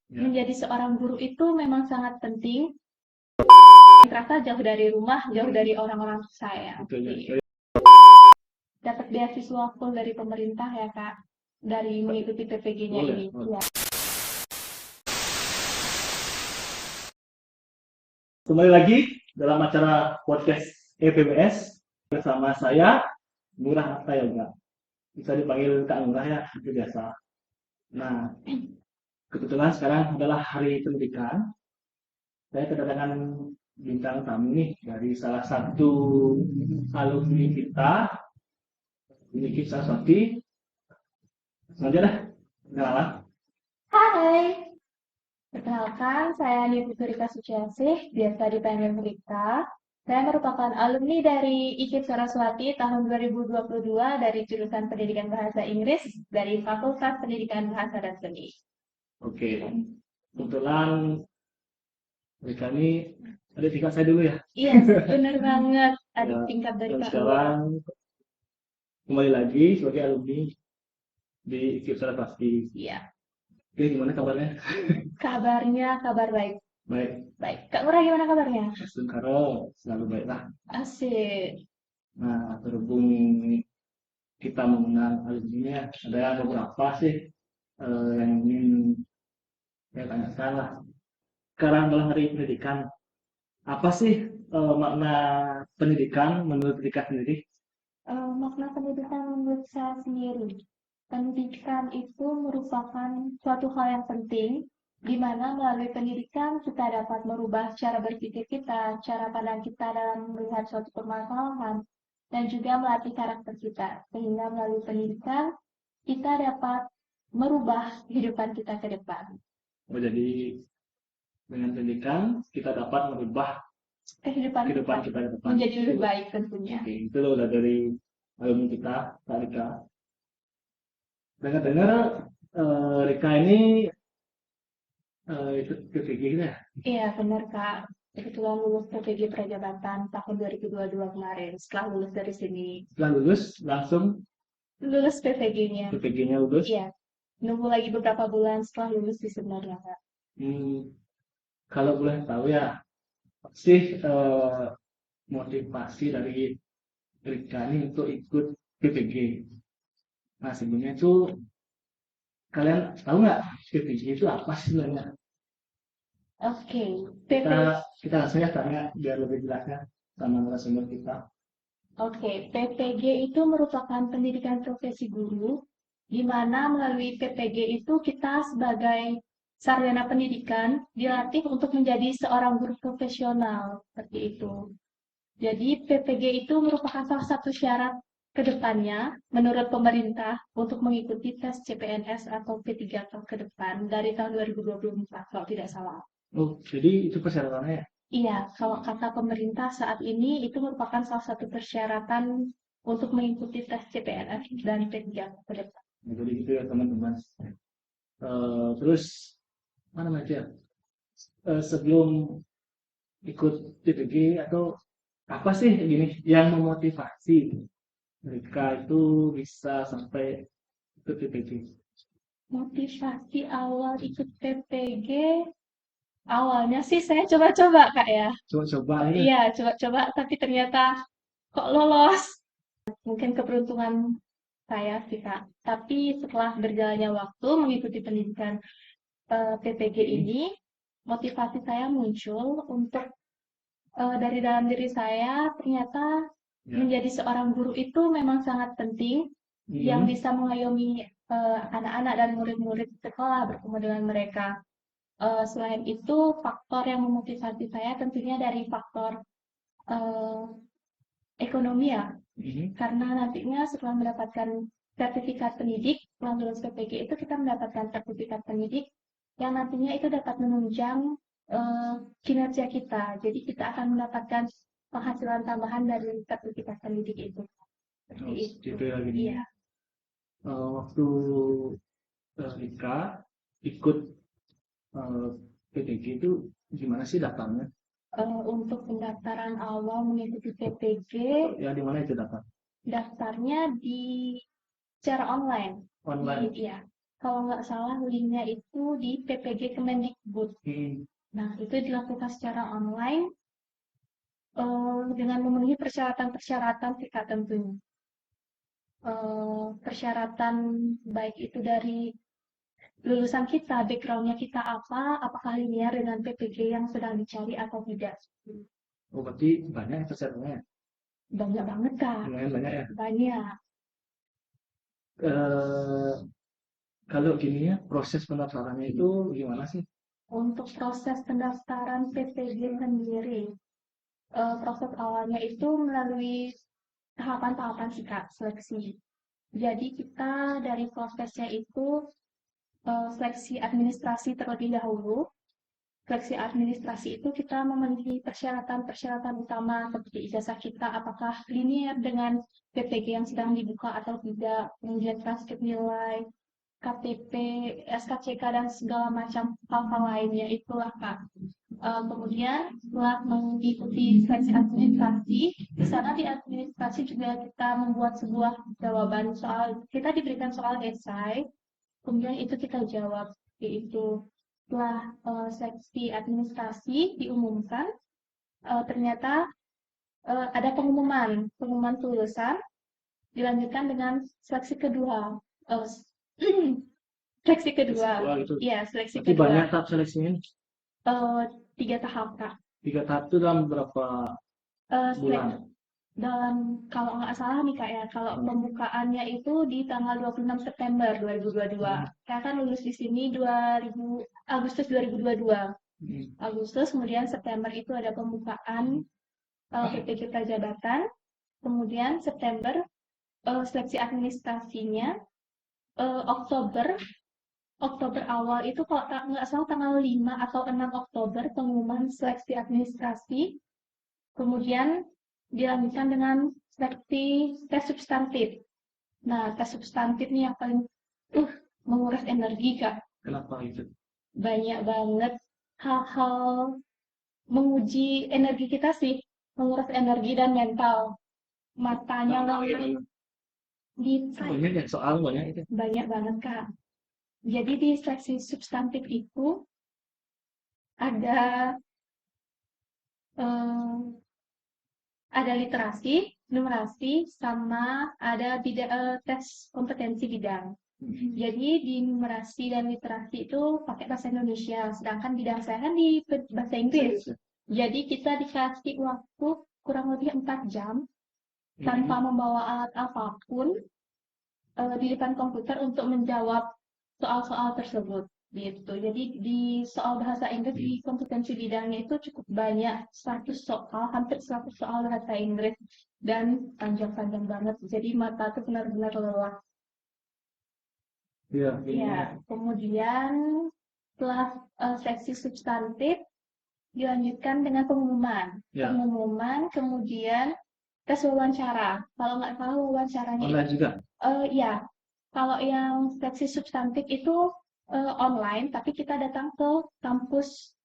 Ya. Menjadi seorang guru itu memang sangat penting. Terasa jauh dari rumah, jauh dari orang-orang saya. Betul ya. Dapat beasiswa full dari pemerintah ya Kak, dari mengikuti PPG-nya Boleh. ini. Ya. Kembali lagi dalam acara podcast EPBS bersama saya Murah Atta Yoga. Bisa dipanggil Kak Murah ya, seperti biasa. Nah, kebetulan sekarang adalah Hari Pendidikan. Saya kedatangan bintang tamu nih dari salah satu alumni kita, Niki Saraswati. Sengaja dah, kenalan. Hai, perkenalkan saya Nipu Rika Suciasih, biasa dipanggil Rika. Saya merupakan alumni dari IKIP Saraswati tahun 2022 dari jurusan Pendidikan Bahasa Inggris dari Fakultas Pendidikan Bahasa dan Seni. Oke, kebetulan mereka ini ada tingkat saya dulu ya. Iya, benar banget. Adik Ya, tingkat dari dan Kak Murah. sekarang kembali lagi sebagai alumni di IKIP Saraswati. Iya, Oke, gimana kabarnya? kabarnya kabar baik. Baik, Baik, Kak Murah gimana kabarnya? Karo selalu baiklah. Asik. Nah, berhubung kita mengenal alumni ada beberapa sih yang ingin saya tanyakan lah. Sekarang dalam hari pendidikan, apa sih makna pendidikan menurut Rika sendiri? Makna pendidikan menurut saya sendiri. Pendidikan itu merupakan suatu hal yang penting, di mana melalui pendidikan kita dapat merubah cara berpikir kita, cara pandang kita dalam melihat suatu permasalahan, dan juga melatih karakter kita. Sehingga melalui pendidikan, kita dapat merubah kehidupan kita ke depan. Oh, jadi dengan pendidikan kita dapat merubah Kehidupan kehidupan kita kita ke depan. menjadi lebih baik tentunya. Oke, itu udah dari alumni kita, Kak Rika. Dengar-dengar Rika ini ikut PPG gitu ya? Iya, benar Kak. Kebetulan lulus PPG Prajabatan tahun 2022 kemarin. Setelah lulus dari sini, Setelah lulus langsung lulus PPG-nya. PPG-nya lulus. Iya, nunggu lagi beberapa bulan setelah lulus sih sebenarnya Kak. Hmm, kalau boleh tahu ya, apa sih motivasi dari Rika ini untuk ikut PPG? Nah, sebelumnya itu kalian tahu nggak PPG itu apa sih sebenarnya? Oke, Kita PP, kita langsung ya tanya biar lebih jelasnya sama narasumber kita. oke, PPG itu merupakan pendidikan profesi guru, di mana melalui PPG itu kita sebagai sarjana pendidikan dilatih untuk menjadi seorang guru profesional, seperti itu. Jadi PPG itu merupakan salah satu syarat ke depannya menurut pemerintah untuk mengikuti tes CPNS atau P3K ke depan dari tahun 2024 kalau tidak salah. Oh, jadi itu persyaratannya ya? Iya, kalau kata pemerintah saat ini itu merupakan salah satu persyaratan untuk mengikuti tes CPNS dan P3K ke depan. Nah, jadi gitu ya teman-teman. Terus mana namanya ya? Sebelum ikut PPG atau apa sih gini yang memotivasi mereka itu bisa sampai ikut PPG? Motivasi awal ikut PPG, awalnya sih saya coba-coba Kak ya. Coba-coba itu. Iya, coba-coba tapi ternyata kok lolos. Mungkin keberuntungan saya sih Kak. Tapi setelah berjalannya waktu mengikuti pendidikan PPG ini, motivasi saya muncul untuk dari dalam diri saya ternyata Ya. menjadi seorang guru itu memang sangat penting yang bisa mengayomi anak-anak dan murid-murid sekolah bertemu dengan mereka. Selain itu, faktor yang memotivasi saya tentunya dari faktor eh, ekonomi ya, karena nantinya setelah mendapatkan sertifikat pendidik, setelah lulus PPG itu kita mendapatkan sertifikat pendidik yang nantinya itu dapat menunjang kinerja kita. Jadi kita akan mendapatkan penghasilan tambahan dari sertifikat pendidik itu. Seperti Oh, itu. gitu ya gini. Iya. Waktu Rika ikut PPG itu gimana sih daftarnya? Untuk pendaftaran awal mengikuti PPG, Ya di mana itu daftar? daftarnya di secara online. Online. Iya. kalau nggak salah linknya itu di PPG Kemendikbud. Nah, itu dilakukan secara online dengan memenuhi persyaratan-persyaratan kita tentunya. Persyaratan baik itu dari lulusan kita, backgroundnya kita apa, apakah linear dengan PPG yang sedang dicari atau tidak. Oh, berarti banyak persyaratannya. Banyak banget, Kak. Lumayan banyak ya. Banyak. Eh, Kalau gini ya, proses pendaftarannya itu gimana sih? Untuk proses pendaftaran PPG sendiri, proses awalnya itu melalui tahapan-tahapan sih, Kak, seleksi. Jadi kita dari prosesnya itu seleksi administrasi terlebih dahulu. Seleksi administrasi itu kita memenuhi persyaratan-persyaratan utama seperti ijazah kita apakah linear dengan PPG yang sedang dibuka atau tidak, kemudian transkrip nilai, KTP, SKCK, dan segala macam hal-hal lainnya itulah Kak. Kemudian setelah mengikuti seleksi administrasi, di sana di administrasi juga kita membuat sebuah jawaban soal, kita diberikan soal esai, kemudian itu kita jawab, yaitu setelah seleksi administrasi diumumkan, ternyata ada pengumuman kelulusan, dilanjutkan dengan seleksi kedua. Uh, seleksi kedua, Gitu. iya seleksi Berarti kedua. banyak tahap seleksinya. 3 tahap Kak. 3 tahap itu dalam berapa bulan? Dalam kalau nggak salah nih Kak ya, kalau pembukaannya itu di tanggal 26 September 2022. Saya kan lulus di sini Agustus 2022. Agustus, kemudian September itu ada pembukaan PPG Prajabatan, kemudian September seleksi administrasinya, Oktober awal itu kalau nggak salah tanggal 5 atau 6 Oktober pengumuman seleksi administrasi, kemudian dilanjutkan dengan seleksi tes substantif. Nah, tes substantif ini yang paling menguras energi, Kak. Kenapa itu? Banyak banget hal-hal menguji energi kita sih, menguras energi dan mental. Matanya di Banyak ya soal banyak itu. banyak banget, Kak. Jadi di seleksi substantif itu ada ada literasi, numerasi, sama ada tes kompetensi bidang. Jadi di numerasi dan literasi itu pakai bahasa Indonesia, sedangkan bidang saya kan di bahasa Inggris. Jadi kita dikasih waktu kurang lebih 4 jam tanpa membawa alat apapun di depan komputer untuk menjawab soal-soal tersebut. Gitu. Jadi di soal bahasa Inggris di kompetensi bidangnya itu cukup banyak, 100 soal, hampir 100 soal bahasa Inggris dan panjang-panjang banget. Jadi mata tuh benar-benar lelah. Iya. Ya, kemudian setelah seksi substantif dilanjutkan dengan pengumuman. Ya. Pengumuman, kemudian tes wawancara. Kalau nggak salah wawancaranya Online juga? Ya, kalau yang seksi substantif itu online, tapi kita datang ke kampus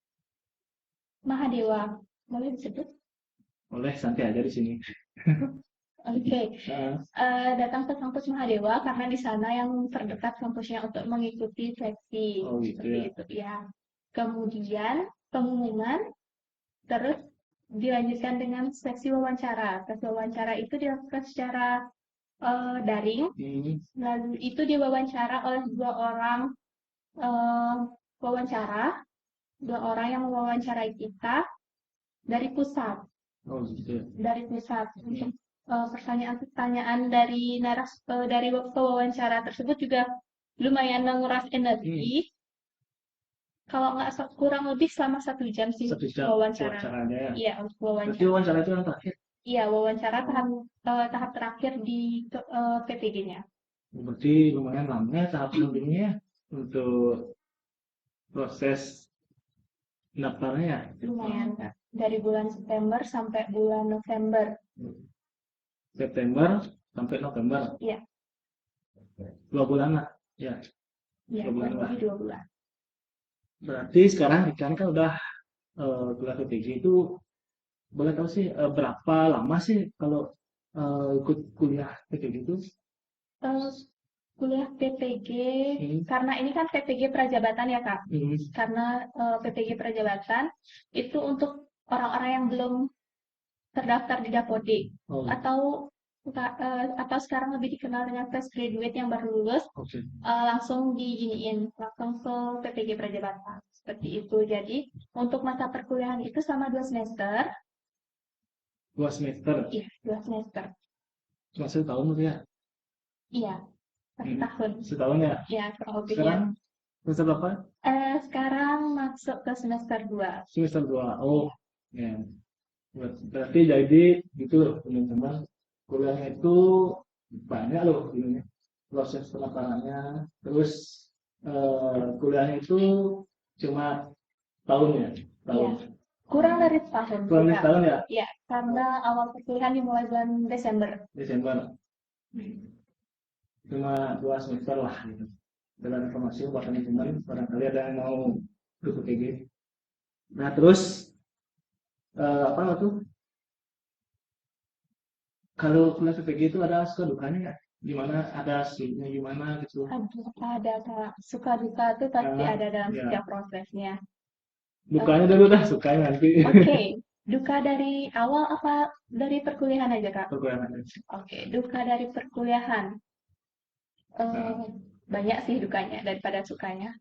Mahadewa. Boleh disebut? Boleh, santai aja di sini. Oke. Datang ke kampus Mahadewa karena di sana yang terdekat kampusnya untuk mengikuti seleksi. Oh, gitu Seperti ya. itu ya. Kemudian pengumuman, terus dilanjutkan dengan seleksi wawancara. Tes wawancara itu dilakukan secara daring. Lalu itu diwawancara oleh dua orang dua orang yang mewawancarai kita dari pusat. Oh, gitu ya. Dari pusat. Untuk pertanyaan-pertanyaan dari dari pewawancara tersebut juga lumayan menguras energi. Kalau nggak kurang lebih selama 1 jam sih 1 jam wawancara. wawancaranya ya. Iya, untuk wawancara. Berarti wawancara itu yang terakhir? Iya, wawancara tahap terakhir di PPG-nya. Berarti lumayan lama ya tahap sebelumnya untuk proses pendaftarannya ya? Lumayan, Kak. Dari bulan September sampai bulan November. September sampai November? Iya. 2 bulan lah? Ya. Iya, kurang lebih 2 bulan. Berarti sekarang kan udah kuliah PPG itu boleh tahu sih berapa lama sih kalau ikut kuliah PPG itu? kuliah PPG, Hmm. karena ini kan PPG Prajabatan ya Kak. Hmm. Karena PPG Prajabatan itu untuk orang-orang yang belum terdaftar di Dapodik Oh, atau sekarang lebih dikenal dengan fresh graduate yang baru lulus oke. langsung diginiin langsung ke PPG Prajabatan seperti itu. Jadi untuk masa perkuliahan itu selama 2 semester. 2 semester. Iya, 2 semester. Cuma setahun gitu ya? Iya, 1 tahun. Setahun ya? Ya, kurang lebih ya. Sekarang semester berapa? Sekarang masuk ke semester 2. Semester 2. Oh, ya. Berarti jadi gitu teman-teman. Kuliahnya itu banyak loh ini proses pendaftarannya. Terus kuliahnya itu cuma tahun ya? Tahun. Iya, kurang dari setahun Kurang dari kita. setahun ya? Iya, karena awal perkuliahan dimulai bulan Desember. Desember. Cuma 2 semester lah gitu. Dengan informasi buat teman-teman, barangkali ada yang mau ikut PPG. Nah terus apa tuh? Kalau kuliah PPG itu ada suka dukanya nggak? Gimana? Ada sulitnya gimana gitu? Aduh, ada Kak. Suka duka tuh pasti Nah, ada dalam ya. setiap prosesnya. Dukanya dulu dah, sukanya nanti. Oke, duka dari awal apa dari perkuliahan aja Kak? Perkuliahan. Oke, duka dari perkuliahan. Eh, banyak sih dukanya daripada sukanya.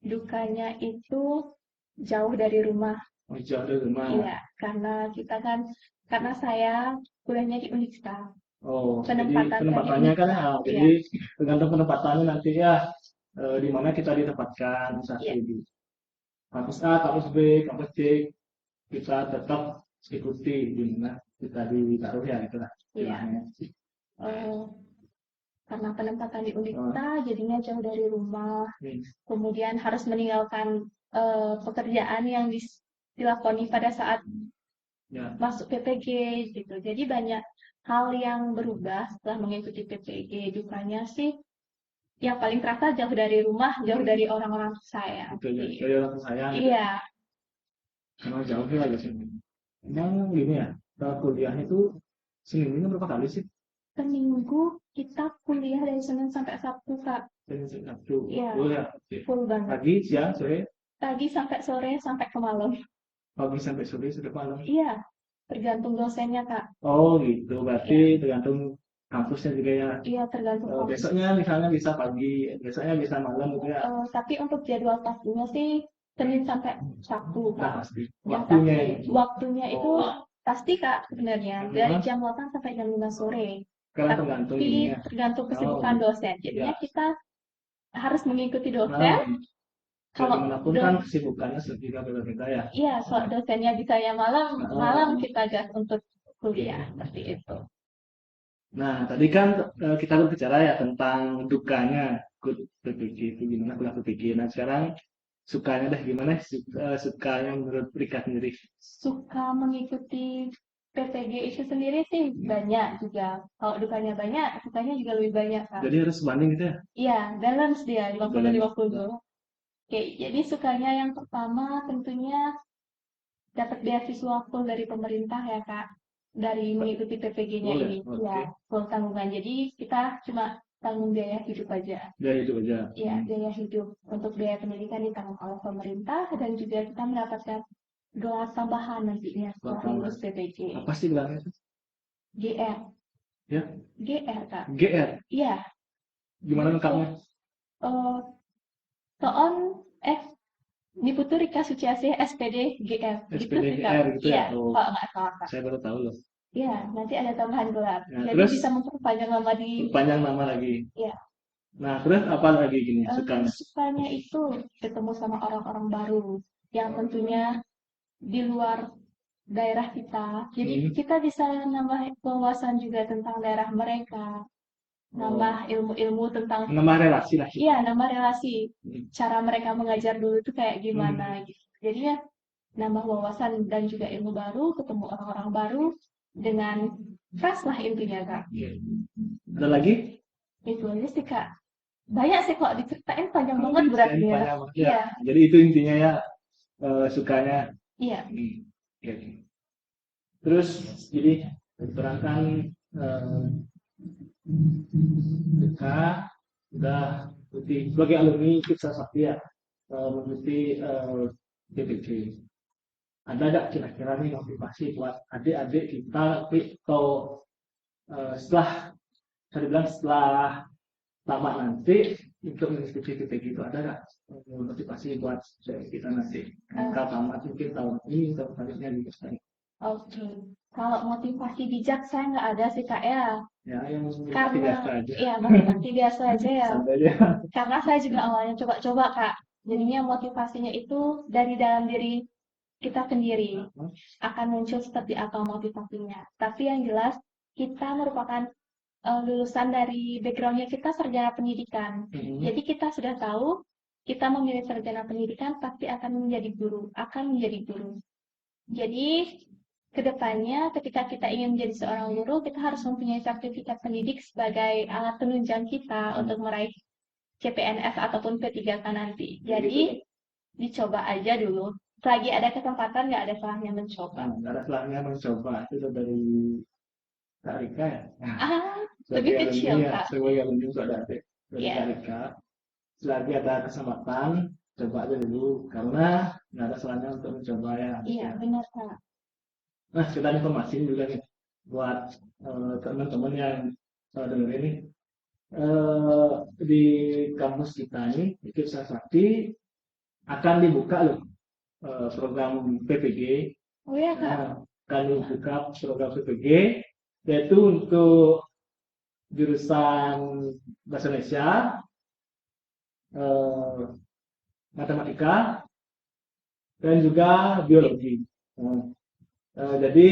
Dukanya itu jauh dari rumah. Oh, jauh dari rumah. Iya, karena saya kuliahnya di Uniksta. Oh, jadi Penempatan penempatannya kan, Uniksta. Iya, jadi tergantung penempatannya nanti ya, di mana kita ditempatkan, iya, misalnya di kampus A, kampus B, kampus C, kita tetap ikuti di mana kita ditaruh ya, itulah iya. istilahnya. Eh, karena penempatan di Uniksta jadinya jauh dari rumah. Kemudian harus meninggalkan pekerjaan yang dilakoni pada saat Ya. masuk PPG gitu. Jadi banyak hal yang berubah setelah mengikuti PPG. Dukanya sih yang paling terasa jauh dari rumah, jauh dari orang-orang saya. Itu ya, Iya. dari orang saya gitu. Iya, Karena jauh ya di sini. Emang gini ya, kalau kuliahnya itu seminggunya berapa kali sih? seminggu kita kuliah dari Senin sampai Sabtu, Kak. Senin sampai Sabtu. Iya, Oh ya, oke. full banget. Pagi, siang, sore, Pagi sampai sore sampai ke malam. pagi sampai sore, sampai malam. Iya, tergantung dosennya, Kak. Oh gitu, berarti Iya, tergantung kampusnya juga ya. iya tergantung kampus. Besoknya misalnya bisa pagi, besoknya bisa malam gitu ya. Tapi untuk jadwal pastinya sih Senin sampai Sabtu, Udah Kak. pasti. Yang Waktunya pasti, itu. waktunya itu pasti, Kak, sebenarnya. Dari Memang jam 8 sampai jam 5 sore. karena tergantung Tapi ininya. tergantung Oh, kesibukan dosen. Jadinya iya. kita harus mengikuti Nah, dosen. Kalau dimanapun do- kan kesibukannya juga beda-beda ya. iya, kalau dosennya bisanya malam, malam Oh. kita gas untuk kuliah seperti itu. Nah, tadi kan kita berbicara ya tentang dukanya ikut PPG itu gimana kuliah PPG. Nah, sekarang sukanya dah gimana? Sukanya menurut Rika sendiri. Suka mengikuti PPG itu sendiri sih banyak juga. Kalau dukanya banyak, sukanya juga lebih banyak, Kak. Jadi harus banding gitu ya. Iya, balance dia 50-50. Balance. Oke, jadi sukanya yang pertama tentunya dapat beasiswa full dari pemerintah ya, Kak. Dari mengikuti PPG-nya Boleh, ini. oke. Ya, full tanggungan. Jadi kita cuma tanggung biaya hidup aja. Biaya itu aja. Ya, biaya hidup. Untuk biaya pendidikan ditanggung oleh pemerintah dan juga kita mendapatkan gelar tambahan nantinya setelah lulus PPG. Apa sih gelarnya itu? GR. Ya, GR, Kak. GR. Iya. Gimana lengkapnya? Uh, Toon F Niputu Rika Suciasih SPD GR. Gitu SPD sih, Kak. GR gitu ya? Iya, Oh, kalau nggak salah, Kak. saya baru tahu loh. Iya, nanti ada tambahan gelar. Nah, Jadi terus bisa memperpanjang nama di... panjang nama lagi. Iya. Nah, terus apa lagi gini sukanya? Sukanya itu ketemu sama orang-orang baru yang tentunya di luar daerah kita. Jadi kita bisa nambah wawasan juga tentang daerah mereka. Nambah ilmu-ilmu tentang... Nambah relasi lah. Iya, nambah relasi. Cara mereka mengajar dulu itu kayak gimana gitu. Jadi ya nambah wawasan dan juga ilmu baru, ketemu orang-orang baru dengan fresh lah intinya, Kak. Ada lagi? Itu aja sih, Kak. Banyak sih kok diceritain panjang banget berarti ya. Iya. Jadi itu intinya ya sukanya. Iya. Oke. Terus jadi diterangkan duka, sudah mengikuti sebagai alumni Kipsa Sakti ya, mengikuti PPG. Ada nggak kira-kira nih motivasi buat adik-adik kita atau setelah saya bilang setelah tamat nanti untuk mengikuti PPG itu ada nggak motivasi buat kita nanti kalau tamat mungkin tahun ini atau selanjutnya juga sekali. Oke. Kalau motivasi bijak saya nggak ada sih Kak ya. Ya yang motivasi Karena biasa aja. ya motivasi biasa aja ya. Santai aja. Karena saya juga awalnya coba-coba Kak. Jadinya motivasinya itu dari dalam diri kita sendiri akan muncul seperti apa motivasinya. Tapi yang jelas kita merupakan lulusan dari backgroundnya kita sarjana pendidikan. Jadi kita sudah tahu kita memilih sarjana pendidikan pasti akan menjadi guru. Jadi kedepannya ketika kita ingin menjadi seorang guru, kita harus mempunyai sertifikat pendidik sebagai alat penunjang kita untuk meraih CPNS ataupun P3K nanti. Jadi dicoba aja dulu. Selagi ada kesempatan, nggak ada salahnya mencoba. Nggak ada salahnya mencoba itu dari Kak Rika ya. Lebih Sebagai kecil alumni ya, Kak. sebagai alumni juga ada adik dari Iya. Kak Rika. Selagi ada kesempatan, coba aja dulu karena nggak ada salahnya untuk mencoba ya. Iya, benar Kak. Nah, kita informasiin juga nih buat teman-teman yang dengar ini. Di kampus kita ini, Kipsa Sakti akan dibuka loh program PPG. Oh iya Kak. Akan dibuka program PPG yaitu untuk jurusan bahasa Indonesia, matematika, dan juga biologi. Jadi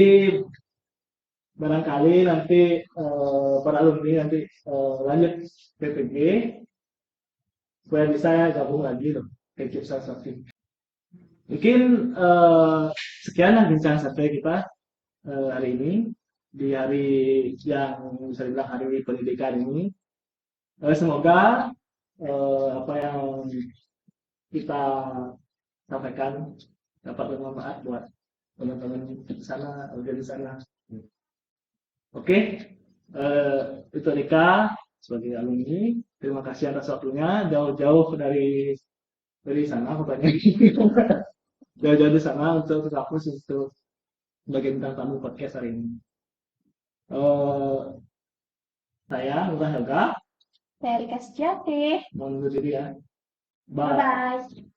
barangkali nanti para alumni nanti lanjut PPG supaya bisa gabung lagi loh ke Kipsa Sakti. Mungkin sekian lah bincang santai kita hari ini di hari yang bisa dibilang hari pendidikan ini. Semoga apa yang kita sampaikan dapat bermanfaat buat teman-teman di sana, di sana. Oke, itu Rika sebagai alumni. Terima kasih atas waktunya jauh-jauh dari sana katanya. Jauh-jauh di sana untuk ke kampus untuk sebagai bintang tamu podcast hari ini. Saya Nurah Yoga. Saya Rika Sejati. Mohon undur diri ya. Bye. Bye-bye.